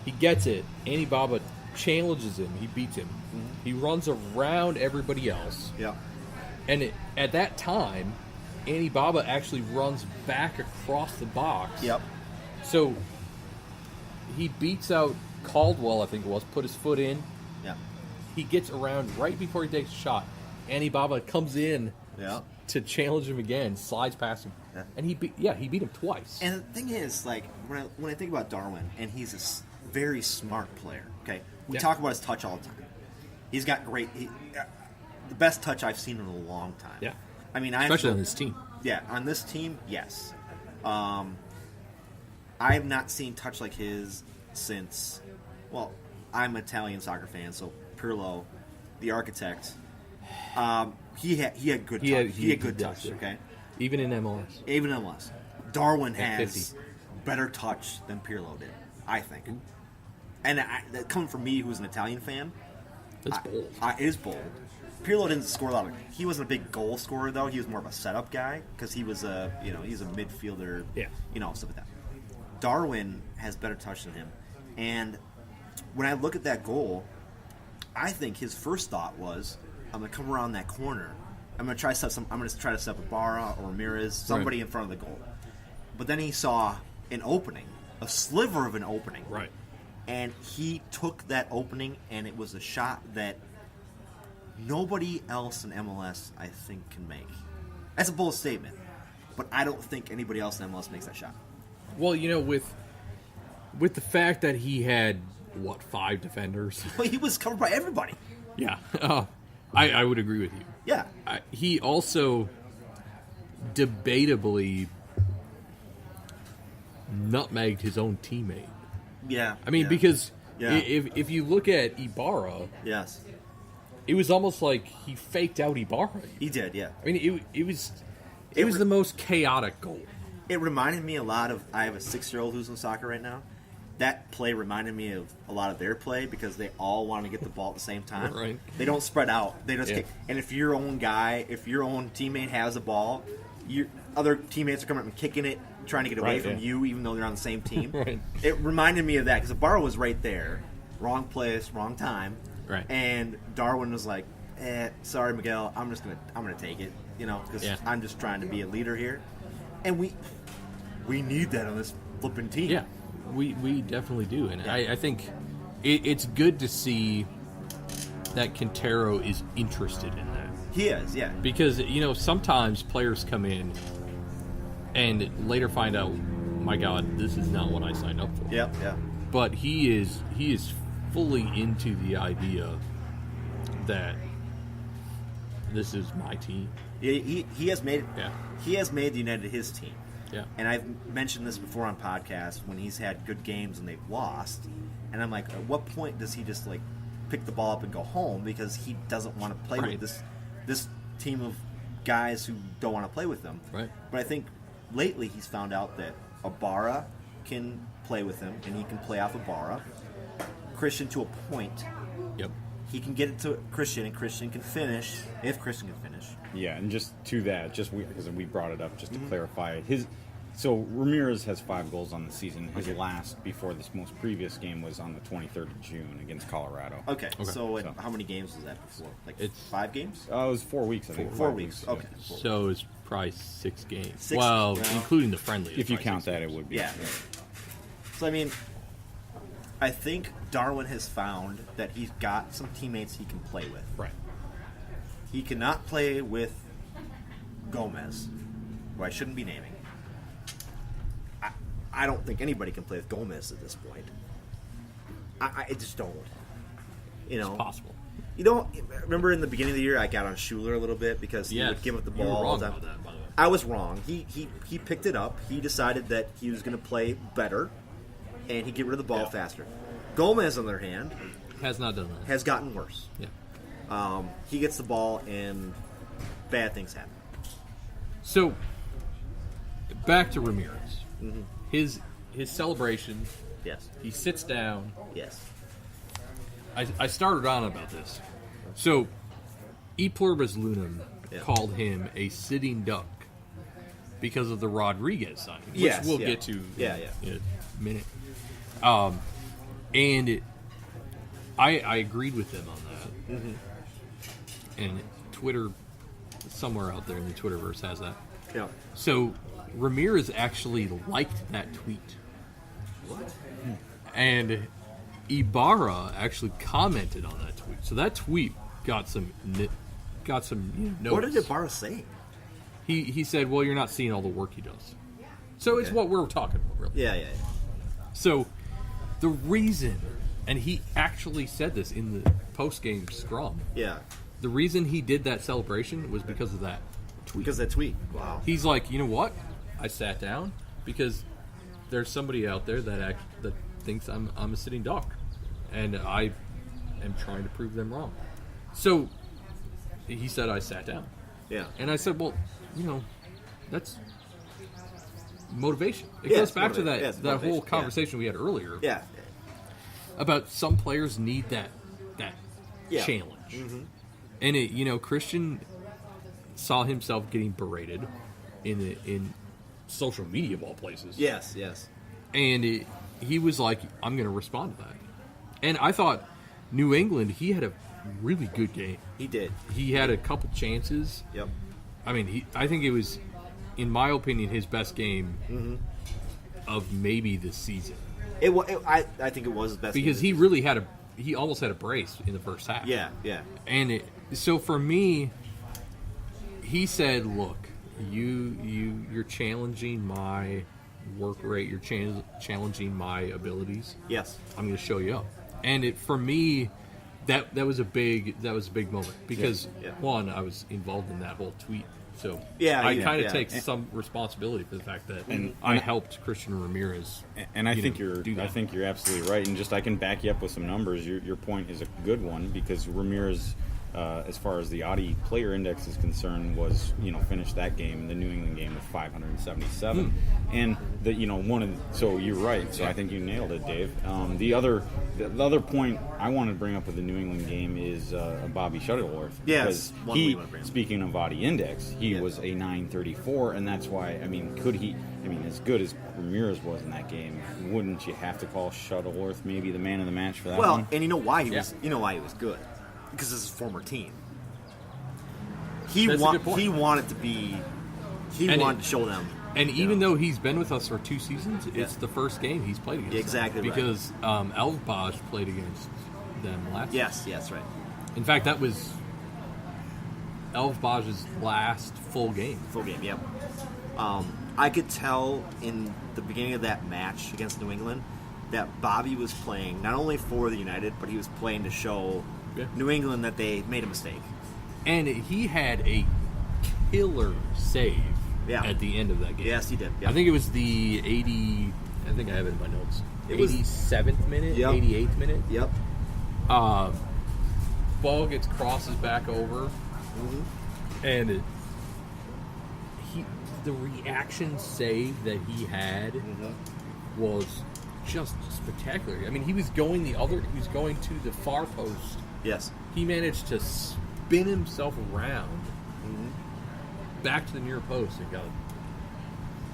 He gets it. Andy Baba challenges him. He beats him. Mm-hmm. He runs around everybody else. Yeah. And at that time, Andy Baba actually runs back across the box. Yep. So he beats out Caldwell, I think it was, put his foot in. Yeah. He gets around right before he takes a shot. Andy Baba comes in to challenge him again, slides past him. Yeah. And he beat him twice. And the thing is, like, when I think about Darwin, and he's a very smart player, okay? We talk about his touch all the time. He's got the best touch I've seen in a long time. Yeah. I mean, especially on this team. Yeah, on this team, yes. I have not seen touch like his since, well, I'm an Italian soccer fan, so Pirlo, the architect, he had good touch. He had good touch, okay? Even in MLS. Darwin has better touch than Pirlo did, I think. And that coming from me, who's an Italian fan, that's bold. It is bold. Pirlo didn't score a lot he wasn't a big goal scorer, though. He was more of a setup guy because he was he's a midfielder, stuff like that. Darwin has better touch than him. And when I look at that goal, I think his first thought was, I'm going to come around that corner. I'm going to try to set Ibarra or Ramirez, somebody in front of the goal. But then he saw an opening, a sliver of an opening. Right. And he took that opening, and it was a shot that nobody else in MLS, I think, can make. That's a bold statement, but I don't think anybody else in MLS makes that shot. Well, with the fact that he had, 5 defenders? Well, he was covered by everybody. Yeah. I would agree with you. Yeah. He also debatably nutmegged his own teammate. Yeah. I mean, because if you look at Ibarra... Yes. It was almost like he faked out Ibarra. He did, yeah. I mean, it was the most chaotic goal. It reminded me a lot of... I have a 6-year-old who's in soccer right now. That play reminded me of a lot of their play because they all want to get the ball at the same time. Right. They don't spread out. They just kick. And if your own teammate has the ball, your other teammates are coming up and kicking it, trying to get away from you, even though they're on the same team. Right. It reminded me of that because Ibarra was right there, wrong place, wrong time. Right. And Darwin was like, sorry, Miguel, I'm gonna take it, because I'm just trying to be a leader here. And we need that on this flipping team. Yeah, we definitely do. And I think it's good to see that Quintero is interested in that. He is, yeah. Because, sometimes players come in and later find out, my God, this is not what I signed up for. Yeah, yeah. But he is fully into the idea that this is my team. He has made he has made the United his team. Yeah. And I've mentioned this before on podcasts when he's had good games and they've lost. And I'm like, at what point does he just pick the ball up and go home because he doesn't want to play with this team of guys who don't want to play with him. Right. But I think lately he's found out that Ibarra can play with him and he can play off Ibarra. Christian to a point. Yep. He can get it to Christian, and Christian can finish if Christian can finish. Yeah, and just to that, because we brought it up just to clarify, so Ramirez has 5 goals on the season. His last before this most previous game was on the 23rd of June against Colorado. Okay. So how many games was that before? It's 5 games? It was 4 weeks, I think. 4 weeks. Okay. So it's probably 6 games. Well, including the friendly. If you count that, it would be. Yeah. So, I mean, I think Darwin has found that he's got some teammates he can play with. Right. He cannot play with Gomez, who I shouldn't be naming. I don't think anybody can play with Gomez at this point. I just don't. It's possible. You don't remember in the beginning of the year I got on Schuler a little bit because he would give up the ball. You were wrong about that, by the way. I was wrong. He picked it up. He decided that he was going to play better, and he'd get rid of the ball faster. Gomez, on the other hand, has not done that. Has gotten worse. Yeah. He gets the ball, and bad things happen. So, back to Ramirez. Mm-hmm. His celebration. Yes. He sits down. Yes. I started on about this. So, E Pluribus Lunum called him a sitting duck because of the Rodriguez signing, which we'll get to in a minute. And I agreed with them on that. Mm-hmm. And Twitter, somewhere out there in the Twitterverse has that. Yeah. So Ramirez actually liked that tweet. What? And Ibarra actually commented on that tweet. So that tweet got some notice. What did Ibarra say? He said, well, you're not seeing all the work he does. So it's what we're talking about, really. Yeah. So the reason, and he actually said this in the post-game scrum. Yeah. The reason he did that celebration was because of that tweet. Because of that tweet. Wow. He's like, you know what? I sat down because there's somebody out there that thinks I'm a sitting duck, and I am trying to prove them wrong. So he said I sat down. Yeah. And I said, well, that's motivation. It goes back to that whole conversation we had earlier. Yeah. About some players need that challenge. Mm-hmm. And Christian saw himself getting berated in social media of all places. Yes. And he was like, I'm going to respond to that. And I thought New England, he had a really good game. He did. He had a couple chances. Yep. I mean, I think it was, in my opinion, his best game of maybe this season. I think it was his best because game. he really he almost had a brace in the first half. Yeah. And so for me, he said, "Look, you're challenging my work rate. You're challenging my abilities. Yes, I'm going to show you up." And for me, that was a big moment because one, I was involved in that whole tweet. So I kind of take some responsibility for the fact that I helped Christian Ramirez. And I think you're absolutely right. And just I can back you up with some numbers. Your point is a good one because Ramirez, as far as the Audi player index is concerned, was finished that game, the New England game, with 577. And so you're right. So I think you nailed it, Dave. The other point I wanted to bring up with the New England game is Bobby Shuttleworth. Yes, because speaking of Audi index, he was a 934, and that's why. As good as Ramirez was in that game, wouldn't you have to call Shuttleworth maybe the man of the match for that one? Well, and you know why he was good. Because it's his former team. He wanted to be. He wanted to show them. And even though he's been with us for 2 seasons, it's the first game he's played against. Exactly, because Elfbaj played against them last. Yes, right. In fact, that was Elfbaj's last full game. Yep. I could tell in the beginning of that match against New England that Bobby was playing not only for the United, but he was playing to show New England that they made a mistake. And he had a killer save at the end of that game. Yes, he did. Yep. I think it was the 80... I think I have it in my notes. It was 87th minute, 88th minute. Yep. Ball crosses back over, and the reaction save that he had was just spectacular. I mean, he was going to the far post. Yes. He managed to spin himself around back to the near post and got it.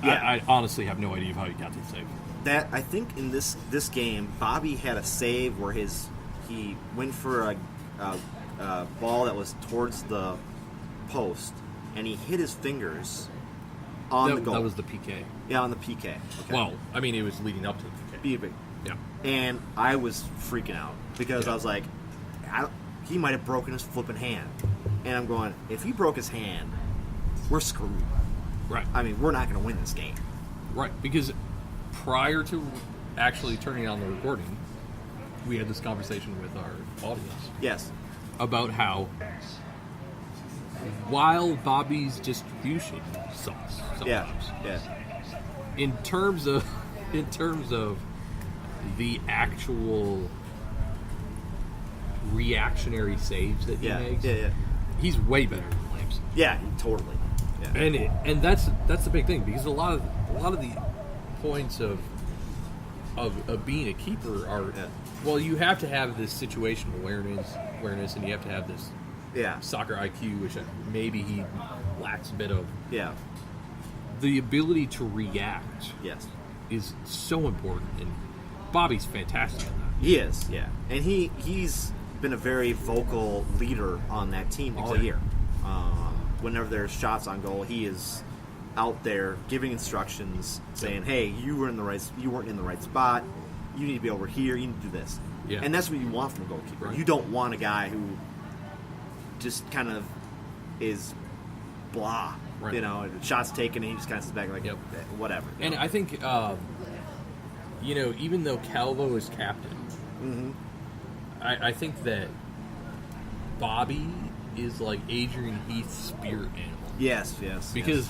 Yeah. I honestly have no idea how he got to the save. That I think in this game, Bobby had a save where he went for a ball that was towards the post, and he hit his fingers on the goal. That was the PK. Yeah, on the PK. Okay. Well, I mean, it was leading up to the PK. Yeah. And I was freaking out because I was like, he might have broken his flipping hand. And I'm going, if he broke his hand, we're screwed. Right. I mean, we're not going to win this game. Right, because prior to actually turning on the recording, we had this conversation with our audience. Yes. About how, while Bobby's distribution sucks sometimes, in terms of the actual reactionary saves that he makes, he's way better than Lamson. Yeah, totally. Yeah. And that's the big thing, because a lot of the points of being a keeper are well, you have to have this situational awareness, and you have to have this soccer IQ, which maybe he lacks a bit of. Yeah. The ability to react is so important, and Bobby's fantastic at that. He is, yeah. And he's been a very vocal leader on that team all year. Whenever there's shots on goal, he is out there giving instructions, saying, "Hey, you weren't in the right spot. You need to be over here. You need to do this." Yeah. And that's what you want from a goalkeeper. Right. You don't want a guy who just kind of is blah. Right. You know, shots taken, and he just kind of sits back like, whatever. And I think, even though Calvo is captain, Mm-hmm. I think that Bobby is like Adrian Heath's spirit animal. Yes. Because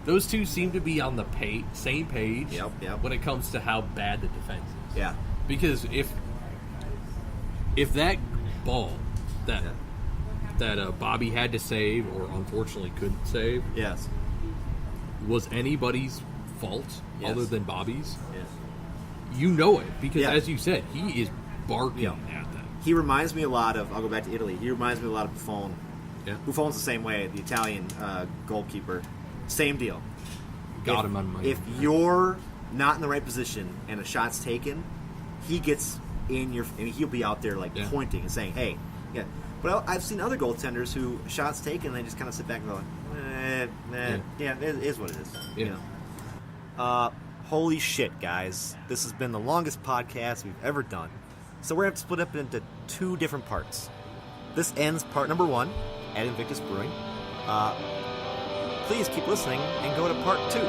those two seem to be on the same page Yep. when it comes to how bad the defense is. Yeah. Because if that ball that Bobby had to save, or unfortunately couldn't save, Yes. was anybody's fault Yes. other than Bobby's, Yes. you know it. Because, Yeah. as you said, he is barking Yeah. at them. He reminds me a lot of, I'll go back to Italy, he reminds me a lot of Buffon. Yeah. Buffon's the same way, the Italian goalkeeper. Same deal. Got him on money. If you're not in the right position and a shot's taken, he gets in your, and he'll be out there pointing and saying, "Hey, yeah." But I've seen other goaltenders who shots taken, and they just kind of sit back and go, "Yeah, it is what it is." Yeah. You know. Holy shit, guys! This has been the longest podcast we've ever done, so we're gonna have to split up into 2 different parts. This ends part number 1 at Invictus Brewing. Please keep listening and go to part 2.